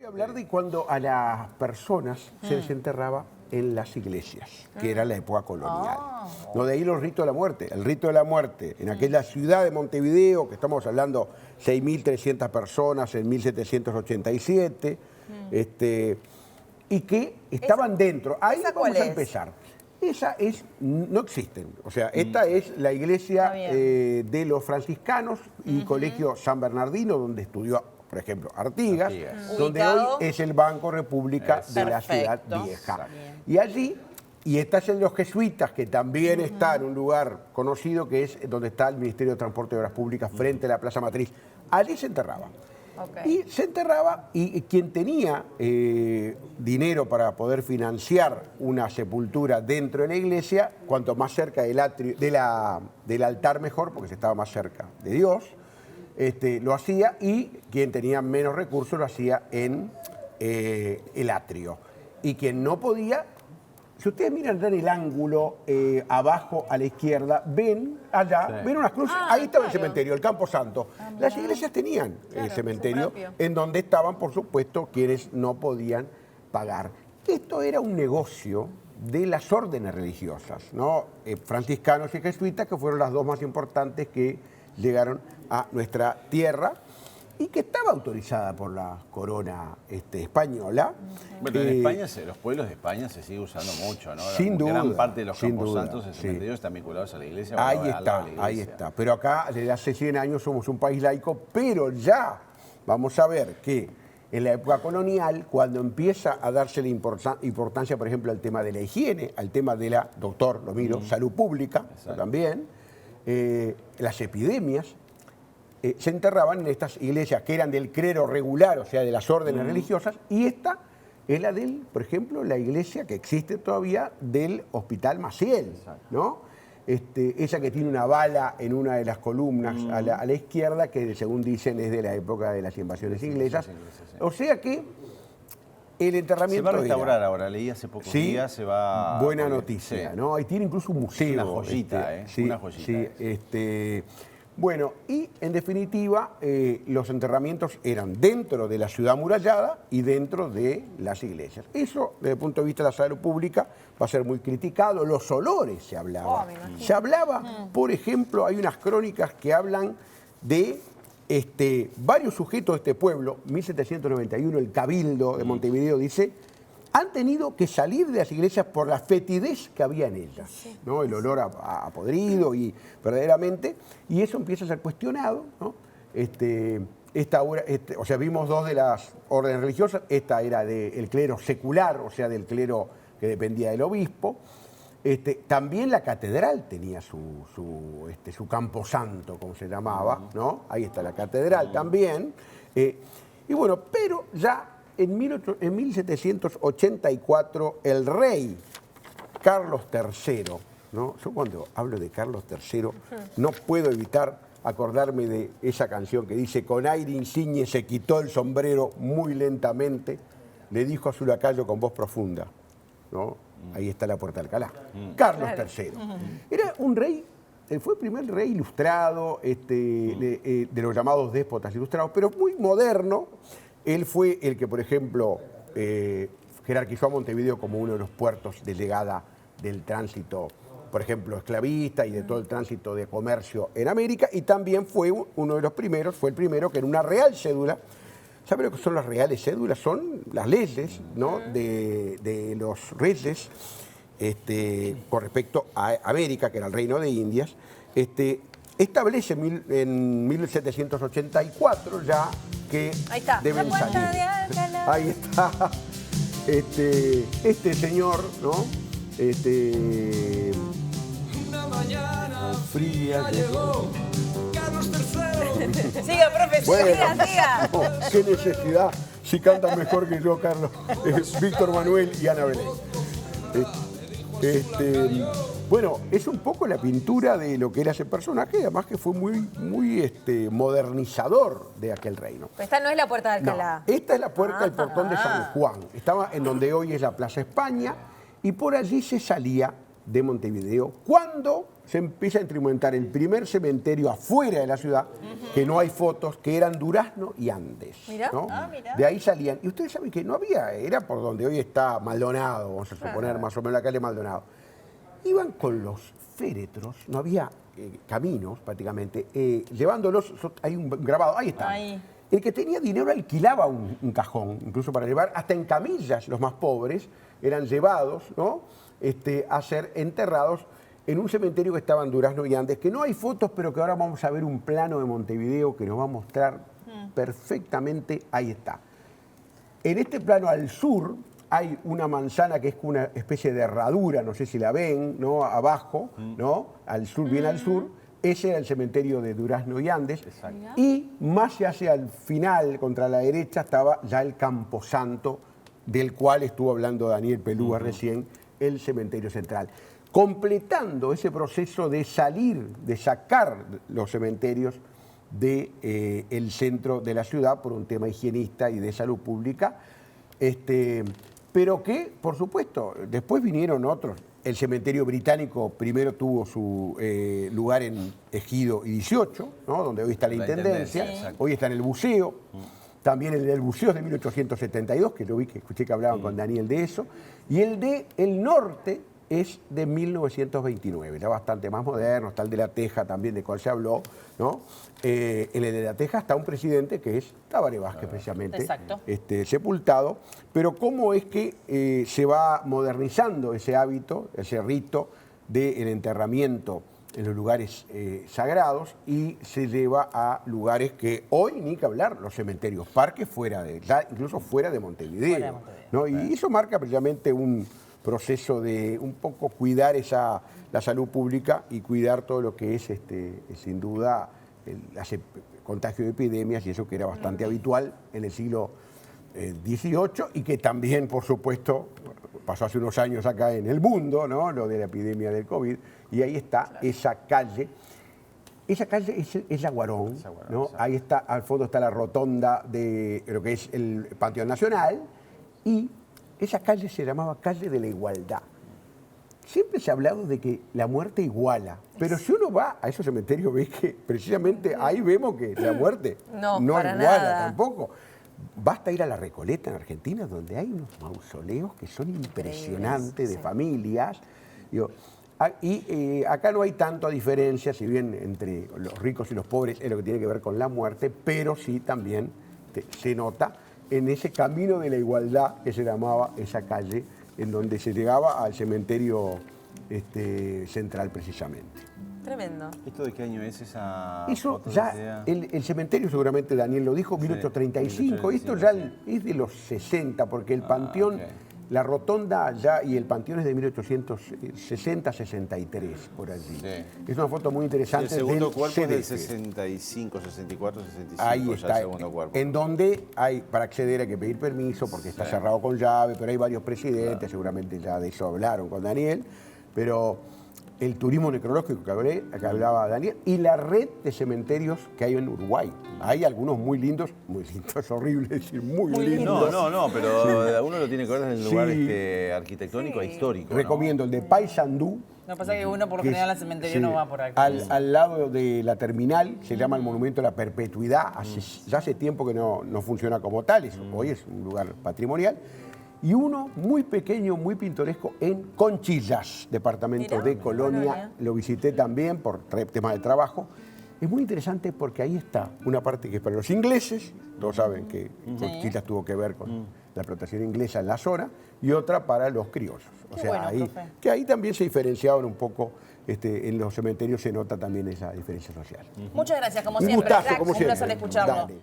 hablar de cuando a las personas se desenterraba en las iglesias, que era la época colonial. No, de ahí los ritos de la muerte. El rito de la muerte en aquella ciudad de Montevideo, que estamos hablando 6.300 personas en 1787, y que estaban dentro. Ahí vamos a empezar. Esa es, no existen. O sea, esta es la iglesia de los franciscanos y Colegio San Bernardino, donde estudió, por ejemplo, Artigas, donde hoy es el Banco República de la Ciudad Vieja. Y allí, y esta es en los jesuitas, que también está en un lugar conocido, que es donde está el Ministerio de Transporte y Obras Públicas, frente a la Plaza Matriz. Allí se enterraba. Y se enterraba, y quien tenía dinero para poder financiar una sepultura dentro de la iglesia, cuanto más cerca del atrio, del altar mejor, porque se estaba más cerca de Dios, lo hacía, y quien tenía menos recursos lo hacía en el atrio. Y quien no podía, si ustedes miran allá en el ángulo, abajo a la izquierda, ven allá, ven unas cruces, ahí estaba el cementerio, el Campo Santo. Las iglesias tenían el cementerio, en donde estaban, por supuesto, quienes no podían pagar. Esto era un negocio de las órdenes religiosas, ¿no? Franciscanos y jesuitas, que fueron las dos más importantes que llegaron a nuestra tierra, y que estaba autorizada por la corona española. Bueno, en España, los pueblos de España se sigue usando mucho, ¿no? Sin duda. Gran parte de los campos santos, el sí. cementerio, están vinculados a la iglesia. Ahí está. Pero acá, desde hace 100 años, somos un país laico, pero ya vamos a ver que en la época colonial, cuando empieza a darse la importancia, por ejemplo, al tema de la higiene, al tema de la, doctor, lo miro, salud pública, también, las epidemias, se enterraban en estas iglesias que eran del clero regular, o sea, de las órdenes religiosas, y esta es la del, por ejemplo, la iglesia que existe todavía del Hospital Maciel, ¿no? Esa que tiene una bala en una de las columnas a la izquierda, que según dicen es de la época de las invasiones inglesas. O sea que el enterramiento se va a restaurar ahora, leí hace pocos días, se va... Buena noticia, ¿no? Ahí tiene incluso un museo. Una joyita, una joyita. Sí, bueno, y en definitiva, los enterramientos eran dentro de la ciudad amurallada y dentro de las iglesias. Eso, desde el punto de vista de la salud pública, va a ser muy criticado. Los olores se hablaba. Se hablaba, por ejemplo, hay unas crónicas que hablan de varios sujetos de este pueblo. 1791, el Cabildo de Montevideo dice: han tenido que salir de las iglesias por la fetidez que había en ellas, ¿no? El olor a podrido, y verdaderamente, y eso empieza a ser cuestionado, ¿no? O sea, vimos dos de las órdenes religiosas. Esta era del clero secular, o sea, del clero que dependía del obispo. También la catedral tenía su camposanto, como se llamaba, ¿no? Ahí está la catedral también. Y bueno, pero ya en 1784, el rey Carlos III, ¿no? Yo cuando hablo de Carlos III no puedo evitar acordarme de esa canción que dice: con aire insigne se quitó el sombrero muy lentamente, le dijo a su lacayo con voz profunda, ¿no? Ahí está la Puerta de Alcalá. Carlos III. Era un rey, fue el primer rey ilustrado, de los llamados déspotas ilustrados, pero muy moderno. Él fue el que, por ejemplo, jerarquizó a Montevideo como uno de los puertos de llegada del tránsito, por ejemplo, esclavista y de todo el tránsito de comercio en América, y también fue uno de los primeros, fue el primero que en una real cédula. ¿Saben lo que son las reales cédulas? Son las leyes, ¿no? de los reyes con respecto a América, que era el Reino de Indias. Establece en 1784 ya que deben salir. Ahí está. Este señor, ¿no? Una mañana fría llegó Carlos III. Siga, profe, siga. No, qué necesidad. Si cantan mejor que yo, Carlos. Víctor Manuel y Ana Belén. Bueno, es un poco la pintura de lo que era ese personaje, además que fue muy modernizador de aquel reino. Pero esta no es la Puerta de Alcalá. No, esta es la puerta del portón de San Juan. Estaba en donde hoy es la Plaza España, y por allí se salía de Montevideo cuando se empieza a instrumentar el primer cementerio afuera de la ciudad, que no hay fotos, que eran Durazno y Andes. Mirá. ¿no? Mirá. De ahí salían. Y ustedes saben que no había, era por donde hoy está Maldonado, vamos a suponer más o menos la calle Maldonado. Iban con los féretros, no había caminos prácticamente, llevándolos, hay un grabado, ahí está. Ahí. El que tenía dinero alquilaba un cajón, incluso para llevar, hasta en camillas, los más pobres, eran llevados, ¿no? A ser enterrados en un cementerio que estaba en Durazno y Andes, que no hay fotos, pero que ahora vamos a ver un plano de Montevideo que nos va a mostrar perfectamente, ahí está. En este plano al sur hay una manzana que es una especie de herradura, no sé si la ven, ¿no? Abajo, ¿no? Al sur, bien al sur. Ese era el cementerio de Durazno y Andes. Exacto. Y más hacia el final, contra la derecha, estaba ya el Camposanto, del cual estuvo hablando Daniel Pelúa recién, el cementerio central. Completando ese proceso de salir, de sacar los cementerios del centro de la ciudad por un tema higienista y de salud pública, pero que, por supuesto, después vinieron otros. El cementerio británico primero tuvo su lugar en Ejido y 18, ¿no? Donde hoy está la Intendencia, Exacto. hoy está en el buceo. También el del buceo es de 1872, que lo vi, que escuché que hablaban con Daniel de eso. Y el de el norte es de 1929, ya bastante más moderno, está el de La Teja también, de cual se habló, ¿no? En el de La Teja está un presidente que es Tabaré Vázquez, precisamente, Exacto. sepultado. Pero cómo es que se va modernizando ese hábito, ese rito del enterramiento en los lugares sagrados y se lleva a lugares que hoy ni que hablar, los cementerios, parques incluso fuera de Montevideo. Fuera de Montevideo. ¿No? Y eso marca precisamente un proceso de un poco cuidar la salud pública y cuidar todo lo que es, sin duda, el contagio de epidemias, y eso que era bastante habitual en el siglo XVIII y que también, por supuesto, pasó hace unos años acá en el mundo, ¿no? Lo de la epidemia del COVID, y ahí está esa calle. Esa calle es Yaguarón, ¿no? Ahí está, al fondo está la rotonda de lo que es el Panteón Nacional, y esa calle se llamaba Calle de la Igualdad. Siempre se ha hablado de que la muerte iguala, pero si uno va a esos cementerios, ves que precisamente ahí vemos que la muerte No, no para iguala nada. tampoco. Basta ir a La Recoleta, en Argentina, donde hay unos mausoleos que son impresionantes, de sí. familias. Digo, y acá no hay tanta diferencia, si bien entre los ricos y los pobres es lo que tiene que ver con la muerte, pero sí también se nota en ese camino de la igualdad que se llamaba esa calle, en donde se llegaba al cementerio central precisamente. Tremendo. ¿Esto de qué año es esa Eso foto? ya, el cementerio seguramente Daniel lo dijo, 1835, esto ya es de los 60, porque el panteón, ok. la rotonda ya y el panteón es de 1860-63, por allí. Sí. Es una foto muy El interesante segundo del cuerpo es del CDF. 65, 64, 65. Ahí ya está, el segundo cuerpo. en donde hay, para acceder hay que pedir permiso porque está cerrado con llave, pero hay varios presidentes, seguramente ya de eso hablaron con Daniel, pero el turismo necrológico que hablaba Daniel, y la red de cementerios que hay en Uruguay. Hay algunos muy lindos, es horrible decir muy lindos. No, pero uno lo tiene que ver desde el lugar Sí. arquitectónico e histórico. ¿no? Recomiendo el de Paysandú. No pasa que uno por lo que general es- al cementerio sí, no va por ahí. al lado de la terminal, se llama el Monumento a la Perpetuidad. Ya hace tiempo que no funciona como tal, hoy es un lugar patrimonial. Y uno muy pequeño, muy pintoresco, en Conchillas, departamento Mirá, de Colonia. Colonia. Lo visité también por temas de trabajo. Es muy interesante porque ahí está una parte que es para los ingleses, todos saben que Conchillas tuvo que ver con la explotación inglesa en la zona, y otra para los criollos. O Qué sea, bueno, ahí, profe. que ahí también se diferenciaban un poco, en los cementerios se nota también esa diferencia social. Muchas gracias, como Un siempre. gustazo, como Un placer siempre. escucharlo. Dale.